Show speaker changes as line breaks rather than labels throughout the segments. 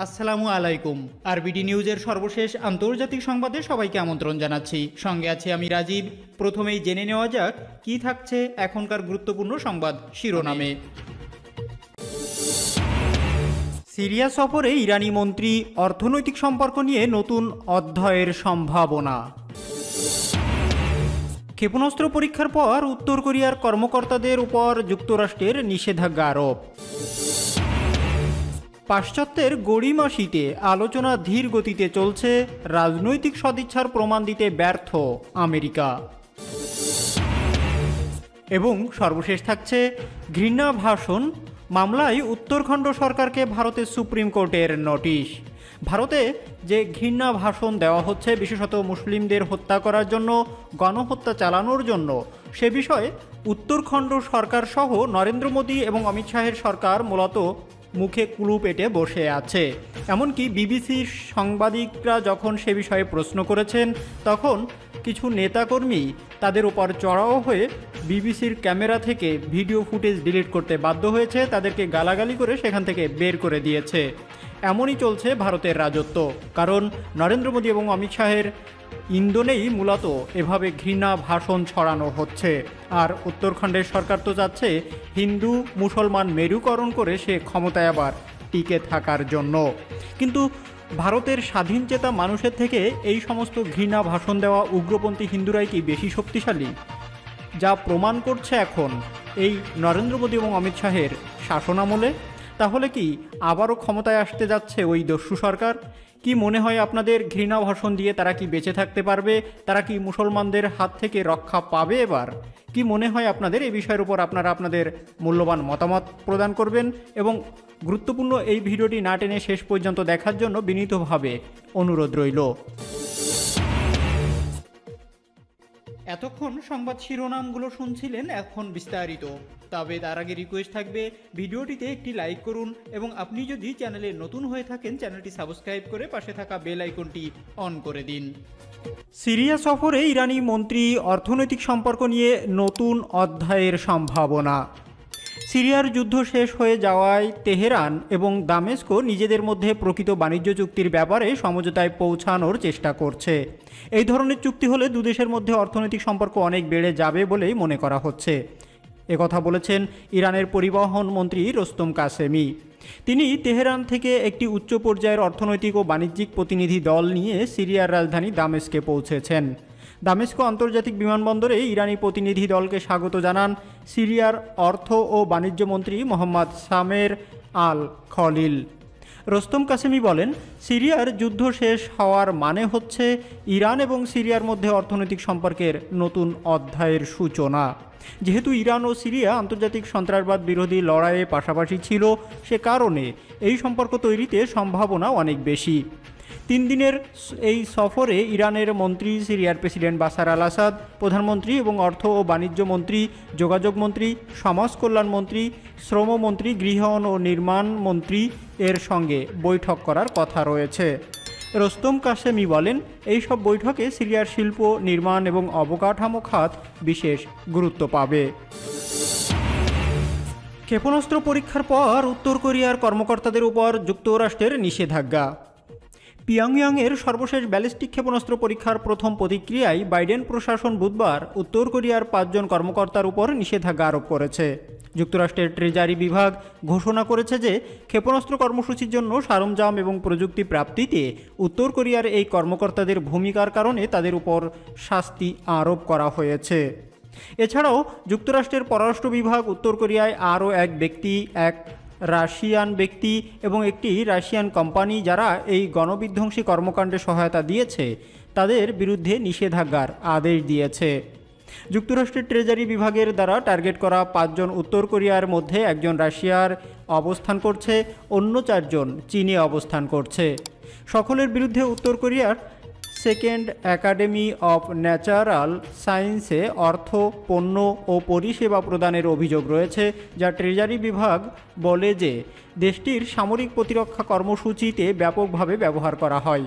আসসালামু আলাইকুম। আরবিডি নিউজের সর্বশেষ আন্তর্জাতিক সংবাদে সবাইকে আমন্ত্রণ জানাচ্ছি। সঙ্গে আছি আমি রাজীব। প্রথমেই জেনে নেওয়া যাক কি থাকছে এখনকার গুরুত্বপূর্ণ সংবাদ শিরোনামে। সিরিয়া সফরে ইরানি মন্ত্রী, অর্থনৈতিক সম্পর্ক নিয়ে নতুন অধ্যায়ের সম্ভাবনা। ক্ষেপণাস্ত্র পরীক্ষার পর উত্তর কোরিয়ার কর্মকর্তাদের উপর যুক্তরাষ্ট্রের নিষেধাজ্ঞা আরোপ। পাশ্চাত্যের গড়িমাসিতে আলোচনা ধীর গতিতে চলছে, রাজনৈতিক সদিচ্ছার প্রমাণ দিতে ব্যর্থ আমেরিকা। এবং সর্বশেষ থাকছে ঘৃণা ভাষণ মামলায় উত্তরাখণ্ড সরকারকে ভারতের সুপ্রিম কোর্টের নোটিশ। ভারতে যে ঘৃণা ভাষণ দেওয়া হচ্ছে, বিশেষত মুসলিমদের হত্যা করার জন্য, গণহত্যা চালানোর জন্য, সে বিষয়ে উত্তরাখণ্ড সরকার সহ নরেন্দ্র মোদী এবং অমিত শাহের সরকার মূলত মুখে কুলু পেটে বসে আছে। এমনকি বিবিসির সাংবাদিকরা যখন সে বিষয়ে প্রশ্ন করেছেন, তখন কিছু নেতাকর্মী তাদের উপর চড়াও হয়ে বিবিসির ক্যামেরা থেকে ভিডিও ফুটেজ ডিলিট করতে বাধ্য হয়েছে, তাদেরকে গালাগালি করে সেখান থেকে বের করে দিয়েছে। এমনই চলছে ভারতের রাজত্ব, কারণ নরেন্দ্র মোদী এবং অমিত শাহের ইন্ধনেই মূলত এভাবে ঘৃণা ভাষণ ছড়ানো হচ্ছে। আর উত্তরাখণ্ডের সরকার তো চাচ্ছে হিন্দু মুসলমান মেরুকরণ করে সে ক্ষমতায় আবার টিকে থাকার জন্য। কিন্তু ভারতের স্বাধীনচেতা মানুষের থেকে এই সমস্ত ঘৃণা ভাষণ দেওয়া উগ্রপন্থী হিন্দুরাই কি বেশি শক্তিশালী? যা প্রমাণ করছে এখন এই নরেন্দ্র মোদী এবং অমিত শাহের শাসনামলে। তাহলে কি আবারও ক্ষমতায় আসতে যাচ্ছে ওই দস্যু সরকার? কি মনে হয় আপনাদের, ঘৃণা ভাষণ দিয়ে তারা কি বেঁচে থাকতে পারবে? তারা কি মুসলমানদের হাত থেকে রক্ষা পাবে এবার? কি মনে হয় আপনাদের? এই বিষয়ের উপর আপনারা আপনাদের মূল্যবান মতামত প্রদান করবেন এবং গুরুত্বপূর্ণ এই ভিডিওটি না টেনে শেষ পর্যন্ত দেখার জন্য বিনীতভাবে অনুরোধ রইল। এতক্ষণ সংবাদ শিরোনামগুলো শুনছিলেন, এখন বিস্তারিত। তবে তার আগে রিকোয়েস্ট থাকবে ভিডিওটিতে একটি লাইক করুন এবং আপনি যদি চ্যানেলে নতুন হয়ে থাকেন চ্যানেলটি সাবস্ক্রাইব করে পাশে থাকা বেল আইকনটি অন করে দিন। সিরিয়া সফরে ইরানি মন্ত্রী, অর্থনৈতিক সম্পর্ক নিয়ে নতুন অধ্যায়ের সম্ভাবনা। সিরিয়ার যুদ্ধ শেষ হয়ে যাওয়ায় তেহরান এবং দামেস্কো নিজেদের মধ্যে প্রকৃত বাণিজ্য চুক্তির ব্যাপারে সমঝোতায় পৌঁছানোর চেষ্টা করছে। এই ধরনের চুক্তি হলে দুদেশের মধ্যে অর্থনৈতিক সম্পর্ক অনেক বেড়ে যাবে বলেই মনে করা হচ্ছে। একথা বলেছেন ইরানের পরিবহন মন্ত্রী রোস্তম কাসেমি। তিনি তেহরান থেকে একটি উচ্চ পর্যায়ের অর্থনৈতিক ও বাণিজ্যিক প্রতিনিধি দল নিয়ে সিরিয়ার রাজধানী দামেস্কে পৌঁছেছেন। দামেস্কো আন্তর্জাতিক বিমানবন্দরে ইরানি প্রতিনিধি দলকে স্বাগত জানান সিরিয়ার অর্থ ও বাণিজ্য মন্ত্রী মোহাম্মদ সামের আল খলিল। রোস্তম কাসেমি বলেন, সিরিয়ার যুদ্ধ শেষ হওয়ার মানে হচ্ছে ইরান এবং সিরিয়ার মধ্যে অর্থনৈতিক সম্পর্কের নতুন অধ্যায়ের সূচনা। যেহেতু ইরান ও সিরিয়া আন্তর্জাতিক সন্ত্রাসবাদ বিরোধী লড়াইয়ে পাশাপাশি ছিল, সে কারণে এই সম্পর্ক তৈরিতে সম্ভাবনা অনেক বেশি। 3 দিনের এই সফরে ইরানের মন্ত্রী, সিরিয়ার প্রেসিডেন্ট বাশার আল আসাদ, প্রধানমন্ত্রী এবং অর্থ ও বাণিজ্য মন্ত্রী, যোগাযোগ মন্ত্রী, সমাজ কল্যাণ মন্ত্রী, শ্রমমন্ত্রী, গৃহ ও নির্মাণ মন্ত্রী এর সঙ্গে বৈঠক করার কথা রয়েছে। রোস্তম কাসেমি বলেন, এই সব বৈঠকে সিরিয়ার শিল্প, নির্মাণ এবং অবকাঠামো খাত বিশেষ গুরুত্ব পাবে। ক্ষেপণাস্ত্র পরীক্ষার পর উত্তর কোরিয়ার কর্মকর্তাদের উপর যুক্তরাষ্ট্রের নিষেধাজ্ঞা। পিয়ংইয়ংয়ের সর্বশেষ ব্যালিস্টিক ক্ষেপণাস্ত্র পরীক্ষার প্রথম প্রতিক্রিয়ায় বাইডেন প্রশাসন বুধবার উত্তর কোরিয়ার 5 জন কর্মকর্তার উপর নিষেধাজ্ঞা আরোপ করেছে। যুক্তরাষ্ট্রের ট্রেজারি বিভাগ ঘোষণা করেছে যে ক্ষেপণাস্ত্র কর্মসূচির জন্য সরঞ্জাম এবং প্রযুক্তি প্রাপ্তিতে উত্তর কোরিয়ার এই কর্মকর্তাদের ভূমিকার কারণে তাদের উপর শাস্তি আরোপ করা হয়েছে। এছাড়াও যুক্তরাষ্ট্রের পররাষ্ট্র বিভাগ উত্তর কোরিয়ায় আরও এক ব্যক্তি, এক রাশিয়ান ব্যক্তি এবং একটি রাশিয়ান কোম্পানি যারা এই গণবিধ্বংসী কর্মকাণ্ডে সহায়তা দিয়েছে তাদের বিরুদ্ধে নিষেধাজ্ঞার আদেশ দিয়েছে। যুক্তরাষ্ট্রের ট্রেজারি বিভাগের দ্বারা টার্গেট করা 5 জন উত্তর কোরিয়ার মধ্যে একজন রাশিয়ার অবস্থান করছে, অন্য 4 জন চীনে অবস্থান করছে। সকলের বিরুদ্ধে উত্তর কোরিয়ার সেকেন্ড একাডেমি অফ ন্যাচারাল সায়েন্সে অর্থ, পণ্য ও পরিষেবা প্রদানের অভিযোগ রয়েছে, যা ট্রেজারি বিভাগ বলে যে দেশটির সামরিক প্রতিরক্ষা কর্মসূচিতে ব্যাপকভাবে ব্যবহার করা হয়।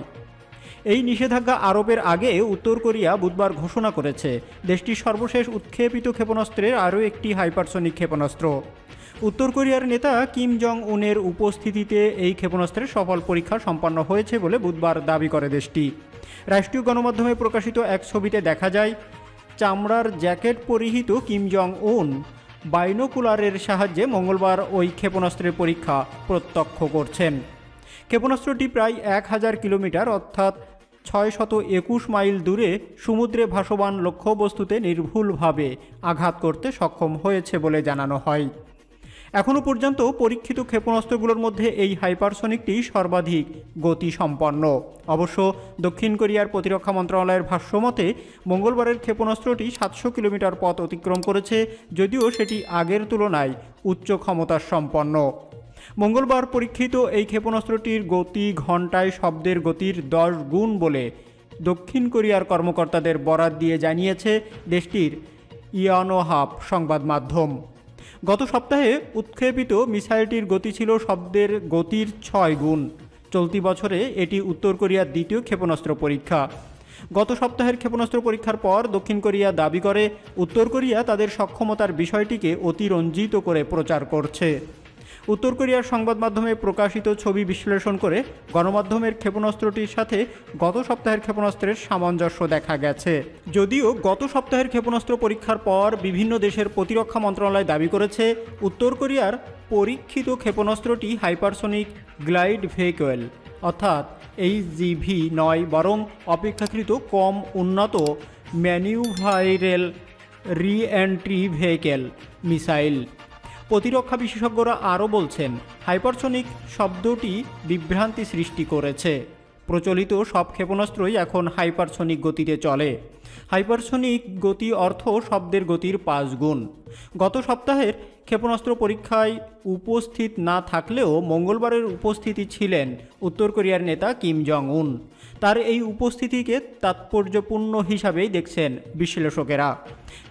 এই নিষেধাজ্ঞা আরোপের আগে উত্তর কোরিয়া বুধবার ঘোষণা করেছে দেশটির সর্বশেষ উৎক্ষেপিত ক্ষেপণাস্ত্রের আরও একটি হাইপারসনিক ক্ষেপণাস্ত্র। উত্তর কোরিয়ার নেতা কিম জং উনের উপস্থিতিতে এই ক্ষেপণাস্ত্রের সফল পরীক্ষা সম্পন্ন হয়েছে বলে বুধবার দাবি করে দেশটি। রাষ্ট্রীয় গণমাধ্যমে প্রকাশিত এক ছবিতে দেখা যায় চামড়ার জ্যাকেট পরিহিত কিম জং উন বাইনোকুলারের সাহায্যে মঙ্গলবার ওই ক্ষেপণাস্ত্রের পরীক্ষা প্রত্যক্ষ করছেন। ক্ষেপণাস্ত্রটি প্রায় 1000 কিলোমিটার অর্থাৎ 621 মাইল দূরে সমুদ্রে ভাসমান লক্ষ্যবস্তুতে নির্ভুলভাবে আঘাত করতে সক্ষম হয়েছে বলে জানানো হয়। এখনও পর্যন্ত পরীক্ষিত ক্ষেপণাস্ত্রগুলোর মধ্যে এই হাইপারসনিকটি সর্বাধিক গতিসম্পন্ন। অবশ্য দক্ষিণ কোরিয়ার প্রতিরক্ষা মন্ত্রণালয়ের ভাষ্যমতে মঙ্গলবারের ক্ষেপণাস্ত্রটি 700 কিলোমিটার পথ অতিক্রম করেছে, যদিও সেটি আগের তুলনায় উচ্চ ক্ষমতার সম্পন্ন। মঙ্গলবার পরীক্ষিত এই ক্ষেপণাস্ত্রটির গতি ঘণ্টায় শব্দের গতির 10 গুণ বলে দক্ষিণ কোরিয়ার কর্মকর্তাদের বরাত দিয়ে জানিয়েছে দেশটির ইয়নহাপ সংবাদ মাধ্যম। গত সপ্তাহে উৎক্ষেপিত মিসাইলটির গতি ছিল শব্দের গতির 6 গুণ। চলতি বছরে এটি উত্তর কোরিয়ার দ্বিতীয় ক্ষেপণাস্ত্র পরীক্ষা। গত সপ্তাহের ক্ষেপণাস্ত্র পরীক্ষার পর দক্ষিণ কোরিয়া দাবি করে উত্তর কোরিয়া তাদের সক্ষমতার বিষয়টিকে অতিরঞ্জিত করে প্রচার করছে। উত্তর কোরিয়ার সংবাদ মাধ্যমে প্রকাশিত ছবি বিশ্লেষণ করে গণমাধ্যমের ক্ষেপণাস্ত্রটির সাথে গত সপ্তাহের ক্ষেপণাস্ত্রের সামঞ্জস্য দেখা গেছে। যদিও গত সপ্তাহের ক্ষেপণাস্ত্র পরীক্ষার পর বিভিন্ন দেশের প্রতিরক্ষা মন্ত্রণালয় দাবি করেছে উত্তর কোরিয়ার পরীক্ষিত ক্ষেপণাস্ত্রটি হাইপারসনিক গ্লাইড ভেহিকল অর্থাৎ HGV নয়, বরং অপেক্ষাকৃত কম উন্নত ম্যানিউভারেল রি-এন্ট্রি ভেহিকল মিসাইল। প্রতিরক্ষা বিশেষজ্ঞরা আরও বলছেন হাইপারসনিক শব্দটি বিভ্রান্তি সৃষ্টি করেছে। প্রচলিত সব ক্ষেপণাস্ত্রই এখন হাইপারসনিক গতিতে চলে। হাইপারসনিক গতি অর্থ শব্দের গতির 5 গুণ। গত সপ্তাহের ক্ষেপণাস্ত্র পরীক্ষায় উপস্থিত না থাকলেও মঙ্গলবারের উপস্থিতি ছিলেন উত্তর কোরিয়ার নেতা কিম জং উন। তার এই উপস্থিতিকে তাৎপর্যপূর্ণ হিসাবেই দেখছেন বিশ্লেষকেরা।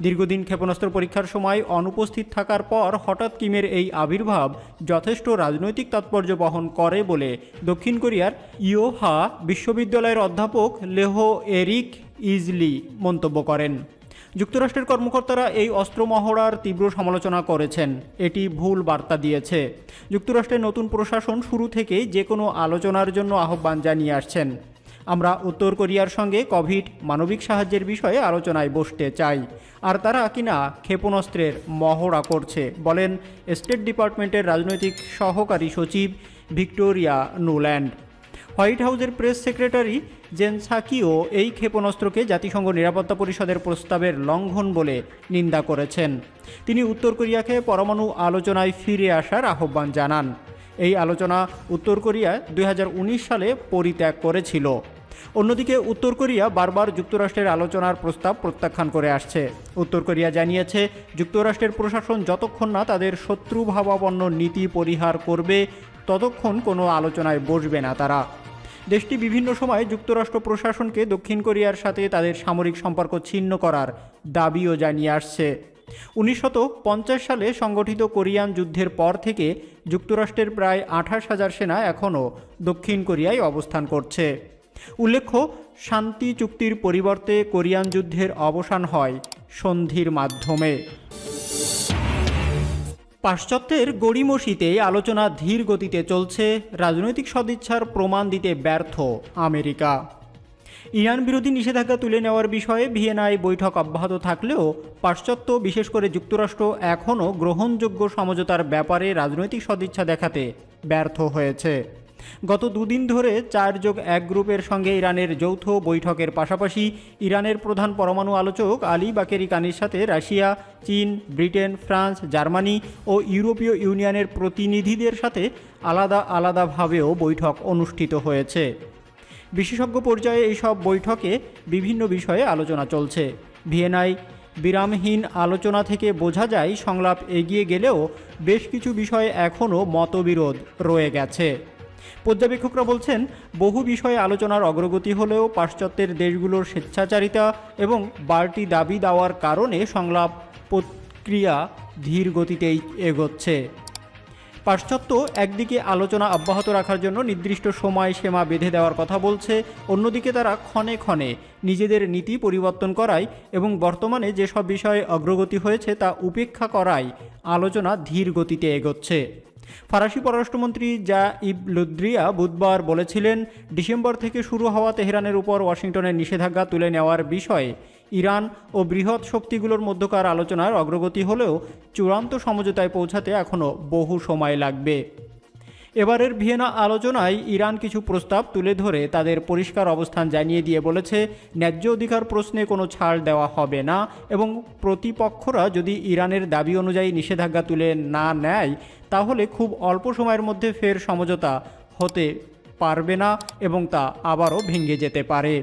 দীর্ঘদিন ক্ষেপণাস্ত্র পরীক্ষার সময় অনুপস্থিত থাকার পর হঠাৎ কিমের এই আবির্ভাব যথেষ্ট রাজনৈতিক তাৎপর্য বহন করে বলে দক্ষিণ কোরিয়ার ইয়োহা বিশ্ববিদ্যালয়ের অধ্যাপক লেহ এরিক ইজলি মন্তব্য করেন। যুক্তরাষ্ট্রের কর্মকর্তারা এই অস্ত্র মহড়ার তীব্র সমালোচনা করেছেন। এটি ভুল বার্তা দিয়েছে। যুক্তরাষ্ট্রের নতুন প্রশাসন শুরু থেকেই যে কোনো আলোচনার জন্য আহ্বান জানিয়ে আসছেন। আমরা উত্তর কোরিয়ার সঙ্গে কোভিড মানবিক সাহায্যের বিষয়ে আলোচনায় বসতে চাই, আর তারা কিনা ক্ষেপণাস্ত্রের মহড়া করছে, বলেন স্টেট ডিপার্টমেন্টের রাজনৈতিক সহকারী সচিব ভিক্টোরিয়া নুল্যান্ড। হোয়াইট হাউসের প্রেস সেক্রেটারি জেন সাকিও এই ক্ষেপণাস্ত্রকে জাতিসংঘ নিরাপত্তা পরিষদের প্রস্তাবের লঙ্ঘন বলে নিন্দা করেছেন। তিনি উত্তর কোরিয়াকে পরমাণু আলোচনায় ফিরে আসার আহ্বান জানান। এই আলোচনা উত্তর কোরিয়া 2019 সালে পরিত্যাগ করেছিল। অন্যদিকে উত্তর কোরিয়া বারবার যুক্তরাষ্ট্রের আলোচনার প্রস্তাব প্রত্যাখ্যান করে আসছে। উত্তর কোরিয়া জানিয়েছে যুক্তরাষ্ট্রের প্রশাসন যতক্ষণ না তাদের শত্রুভাবাপন্ন নীতি পরিহার করবে ততক্ষণ কোনো আলোচনায় বসবে না তারা। দেশটি বিভিন্ন সময় যুক্তরাষ্ট্র প্রশাসনকে দক্ষিণ কোরিয়ার সাথে তাদের সামরিক সম্পর্ক ছিন্ন করার দাবিও জানিয়ে আসছে। 1950 সালে সংগঠিত কোরিয়ান যুদ্ধের পর থেকে যুক্তরাষ্ট্রের প্রায় 28,000 সেনা এখনও দক্ষিণ কোরিয়ায় অবস্থান করছে। উল্লেখ্য, শান্তি চুক্তির পরিবর্তে কোরিয়ান যুদ্ধের অবসান হয় সন্ধির মাধ্যমে। পাশ্চাত্যের গড়িমসিতে আলোচনা ধীর গতিতে চলছে, রাজনৈতিক সদিচ্ছার প্রমাণ দিতে ব্যর্থ আমেরিকা। ইরান বিরোধী নিষেধাজ্ঞা তুলে নেওয়ার বিষয়ে ভিয়েনায় বৈঠক অব্যাহত থাকলেও পাশ্চাত্য, বিশেষ করে যুক্তরাষ্ট্র এখনও গ্রহণযোগ্য সমঝোতার ব্যাপারে রাজনৈতিক সদিচ্ছা দেখাতে ব্যর্থ হয়েছে। গত দুদিন ধরে 4+1 গ্রুপের সঙ্গে ইরানের যৌথ বৈঠকের পাশাপাশি ইরানের প্রধান পরমাণু আলোচক আলী বাকেরি কানির সাথে রাশিয়া, চীন, ব্রিটেন, ফ্রান্স, জার্মানি ও ইউরোপীয় ইউনিয়নের প্রতিনিধিদের সাথে আলাদাভাবেও বৈঠক অনুষ্ঠিত হয়েছে। বিশেষজ্ঞ পর্যায়ে এইসব বৈঠকে বিভিন্ন বিষয়ে আলোচনা চলছে। ভিয়েনায় বিরামহীন আলোচনা থেকে বোঝা যায় সংলাপ এগিয়ে গেলেও বেশ কিছু বিষয়ে এখনও মতবিরোধ রয়ে গেছে। পর্যবেক্ষকরা বলছেন বহু বিষয়ে আলোচনার অগ্রগতি হলেও পাশ্চাত্যের দেশগুলোর স্বেচ্ছাচারিতা এবং বাড়তি দাবি দেওয়ার কারণে সংলাপ প্রক্রিয়া ধীর গতিতেই এগোচ্ছে। পাশ্চাত্য একদিকে আলোচনা অব্যাহত রাখার জন্য নির্দিষ্ট সময়সীমা বেঁধে দেওয়ার কথা বলছে, অন্যদিকে তারা ক্ষণে ক্ষণে নিজেদের নীতি পরিবর্তন করায় এবং বর্তমানে যেসব বিষয়ে অগ্রগতি হয়েছে তা উপেক্ষা করায় আলোচনা ধীর গতিতে এগোচ্ছে। ফরাসি পররাষ্ট্রমন্ত্রী জাইব লুদ্রিয়া বুধবার বলেছিলেন, ডিসেম্বর থেকে শুরু হওয়া তেহরানের উপর ওয়াশিংটনের নিষেধাজ্ঞা তুলে নেওয়ার বিষয়ে ইরান ও বৃহৎ শক্তিগুলোর মধ্যকার আলোচনার অগ্রগতি হলেও চূড়ান্ত সমঝোতায় পৌঁছাতে এখনও বহু সময় লাগবে। এবারের ভিয়েনা আলোচনায় ইরান কিছু প্রস্তাব তুলে ধরে তাদের পরিষ্কার অবস্থান জানিয়ে দিয়ে বলেছে, ন্যায্য অধিকার প্রশ্নে কোনো ছাড় দেওয়া হবে না এবং প্রতিপক্ষরা যদি ইরানের দাবি অনুযায়ী নিষেধাজ্ঞা তুলে না নেয় তাহলে খুব অল্প সময়ের মধ্যে ফের সমঝোতা হতে পারবে না এবং তা আবারও ভেঙে যেতে পারে।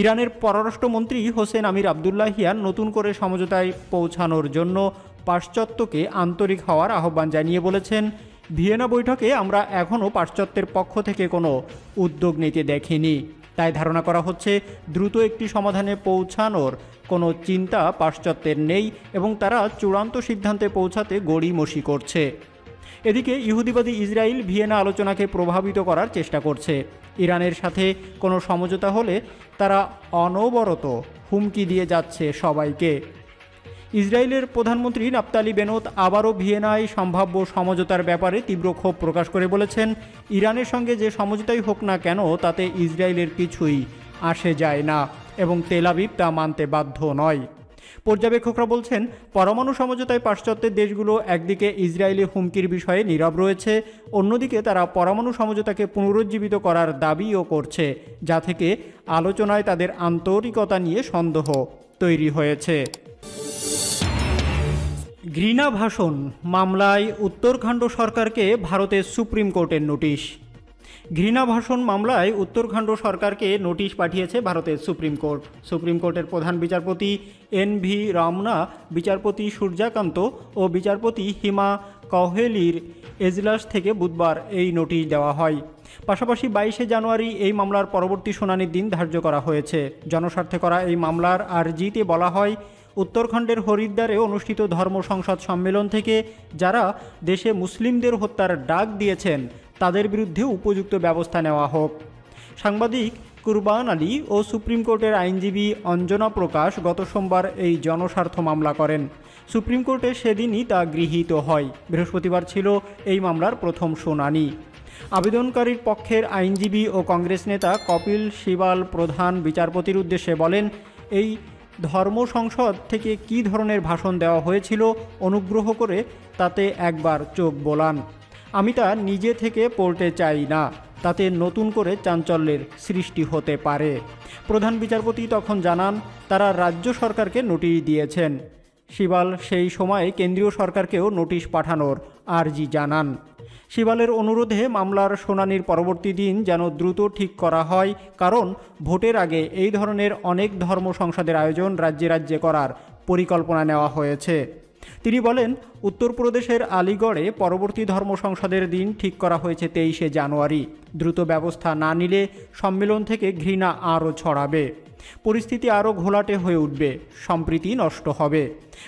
ইরানের পররাষ্ট্রমন্ত্রী হোসেন আমির আবদুল্লাহিয়ান নতুন করে সমঝোতায় পৌঁছানোর জন্য পাশ্চাত্যকে আন্তরিক হওয়ার আহ্বান জানিয়ে বলেছেন, ভিয়েনা বৈঠকে আমরা এখনও পাশ্চাত্যের পক্ষ থেকে কোনো উদ্যোগ নিতে দেখিনি, তাই ধারণা করা হচ্ছে দ্রুত একটি সমাধানে পৌঁছানোর কোনো চিন্তা পাশ্চাত্যের নেই এবং তারা চূড়ান্ত সিদ্ধান্তে পৌঁছাতে গড়িমসি করছে। এদিকে ইহুদিবাদী ইসরায়েল ভিয়েনা আলোচনাকে প্রভাবিত করার চেষ্টা করছে। ইরানের সাথে কোনো সমঝোতা হলে তারা অনবরত হুমকি দিয়ে যাচ্ছে সবাইকে। ইসরায়েলের প্রধানমন্ত্রী নাফতালি বেনেত আবারও ভিয়েনায় সম্ভাব্য সমঝোতার ব্যাপারে তীব্র ক্ষোভ প্রকাশ করে বলেছেন, ইরানের সঙ্গে যে সমঝোতাই হোক না কেন তাতে ইসরায়েলের কিছুই আসে যায় না এবং তেল আবিব তা মানতে বাধ্য নয়। পর্যবেক্ষকরা বলছেন, পরমাণু সমঝোতায় পাশ্চাত্যের দেশগুলো একদিকে ইসরায়েলি হুমকির বিষয়ে নীরব রয়েছে, অন্যদিকে তারা পরমাণু সমঝোতাকে পুনরুজ্জীবিত করার দাবিও করছে, যা থেকে আলোচনায় তাদের আন্তরিকতা নিয়ে সন্দেহ তৈরি হয়েছে। ঘৃণা ভাষণ মামলায় উত্তরাখণ্ড সরকারকে ভারতের সুপ্রিম কোর্টের নোটিশ। ঘৃণা ভাষণ মামলায় উত্তরাখণ্ড সরকারকে নোটিশ পাঠিয়েছে ভারতের সুপ্রিম কোর্ট। সুপ্রিম কোর্টের প্রধান বিচারপতি এন.ভি. রমনা, বিচারপতি সূর্যকান্ত ও বিচারপতি হিমা কহেলির এজলাস থেকে বুধবার এই নোটিশ দেওয়া হয়। পাশাপাশি 22শে জানুয়ারি এই মামলার পরবর্তী শুনানির দিন ধার্য করা হয়েছে। জনস্বার্থে করা এই মামলার আর্জিতে বলা হয়, উত্তরাখণ্ডের হরিদ্বারে অনুষ্ঠিত ধর্ম সংসদ সম্মেলন থেকে যারা দেশে মুসলিমদের হত্যার ডাক দিয়েছেন তাদের বিরুদ্ধে উপযুক্ত ব্যবস্থা নেওয়া হোক। সাংবাদিক কুরবান আলী ও সুপ্রিম কোর্টের আইনজীবী অঞ্জনা প্রকাশ গত সোমবার এই জনস্বার্থ মামলা করেন। সুপ্রিম কোর্টে সেদিনই তা গৃহীত হয়। বৃহস্পতিবার ছিল এই মামলার প্রথম শুনানি। আবেদনকারীর পক্ষের আইনজীবী ও কংগ্রেস নেতা কপিল সিবাল প্রধান বিচারপতির উদ্দেশ্যে বলেন, এই ধর্ম সংসদ থেকে কী ধরনের ভাষণ দেওয়া হয়েছিল অনুগ্রহ করে তাতে একবার চোখ বোলান। আমি তা নিজে থেকে পড়তে চাই না, তাতে নতুন করে চাঞ্চল্যের সৃষ্টি হতে পারে। প্রধান বিচারপতি তখন জানান তারা রাজ্য সরকারকে নোটিশ দিয়েছেন। সিবাল সেই সময় কেন্দ্রীয় সরকারকেও নোটিশ পাঠানোর আর্জি জানান। সিবালের অনুরোধে মামলার শুনানির পরবর্তী দিন যেন দ্রুত ঠিক করা হয়, কারণ ভোটের আগে এই ধরনের অনেক ধর্ম সংসদের আয়োজন রাজ্যে রাজ্যে করার পরিকল্পনা নেওয়া হয়েছে। তিনি বলেন, উত্তরপ্রদেশের আলিগড়ে পরবর্তী ধর্ম সংসদের দিন ঠিক করা হয়েছে 23শে জানুয়ারি। দ্রুত ব্যবস্থা না নিলে সম্মেলন থেকে ঘৃণা আরও ছড়াবে, পরিস্থিতি আরও ঘোলাটে হয়ে উঠবে, সম্প্রীতি নষ্ট হবে।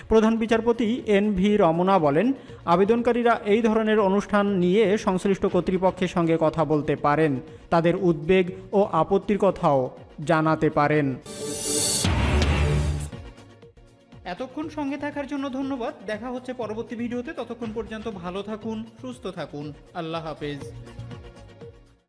প্রধান বিচারপতি এন.ভি. রমনা বলেন, আবেদনকারীরা এই ধরনের অনুষ্ঠান নিয়ে সংশ্লিষ্ট কর্তৃপক্ষের সঙ্গে কথা বলতে পারেন, তাদের উদ্বেগ ও আপত্তির কথাও জানাতে পারেন। এতক্ষণ সঙ্গে থাকার জন্য ধন্যবাদ। দেখা হচ্ছে পরবর্তী ভিডিওতে। ততক্ষণ পর্যন্ত ভালো থাকুন, সুস্থ থাকুন। আল্লাহ হাফেজ।